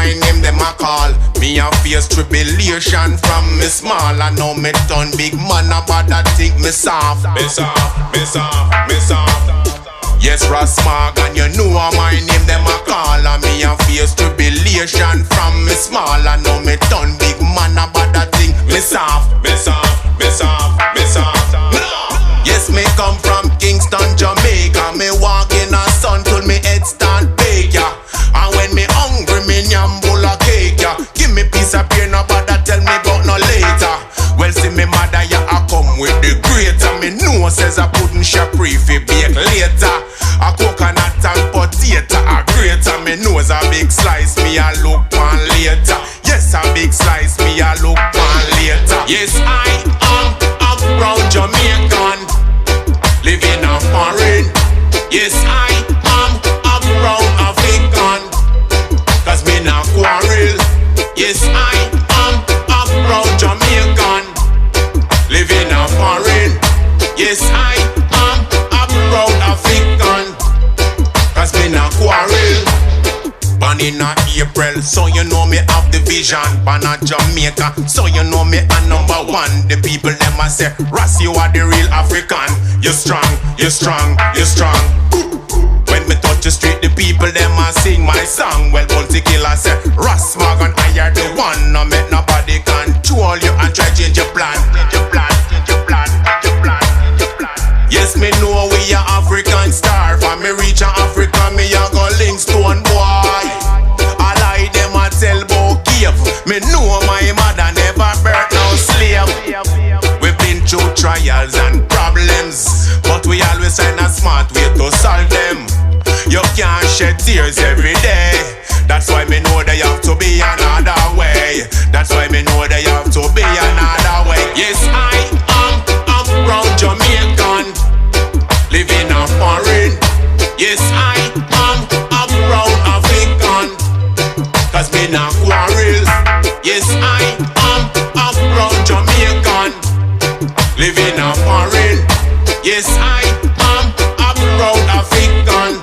my name them a call. Me a face tribulation from me small. I know me done big man about that think me soft. Me soft, me soft, me soft. Yes, Rasmog, and you know my name them a call. And me a face tribulation from me small. I know me done big man about that thing. Me soft, me soft, me soft, me soft. Yes, me come from Kingston, Jamaica. Me walk in a sun till me head start bake, yeah. And when me hungry, me nyambul a cake, yeah. Give me piece of beer, no bother tell me about no later. Well, see me mother, yeah, I come with the grater. Me know says I couldn't shapri fi bake later. A coconut and potato, a grater. Me nose a big slice, me a look one later. Yes, a big slice, me a look one later. Yes, I am a brown Jamaican, living a foreign. Yes, I am a brown African, cause me not quarrel. Yes, I am a brown Jamaican, living a foreign. Yes, I am a brown African, cause me not quarrel. Born in a April, so you know me have the vision. Born a Jamaica, so you know me a number one. The people them a say, Ras, you are the real African. You strong, you strong, you strong. When me touch the street, the people them a sing my song. Well, Bounty Killer say, Rasmog and I are the one. No make nobody control you and try change your plan. Change your plan, change your plan, change your plan, change your plan. Yes, me know we are African star. For me reach a Africa, me a go Linkstone boy. I lie them a tell about cave. Me know my mother never birth no slave. We've been through trials and problems, but we always find a smart way to solve them. You can't shed tears every day. That's why me know there have to be another way. That's why me know there have to be another way. Yes, I am a brown Jamaican, living a foreign. Yes, I am a brown African, cause me not quarrel. Yes, I am a brown Jamaican, living a foreign. Yes, I am a brown African,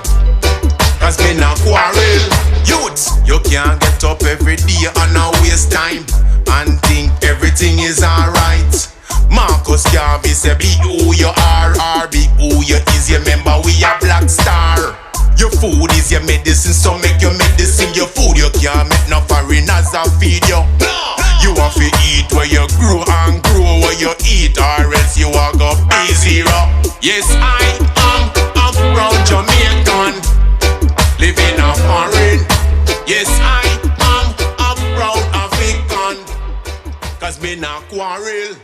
cause me not quarrel. Youths, you can't get up every day and not waste time and think everything is alright. Marcus Garvey say, be who you are, or be who you is. You remember we a black star. Your food is your medicine, so make your medicine your food. You can't make no foreigners a feed you. You have to eat where you grow and grow where you eat, or else you are go be zero. Yes, I am a brown Jamaican, living a foreign. Yes, I am a brown African, cause me not quarrel.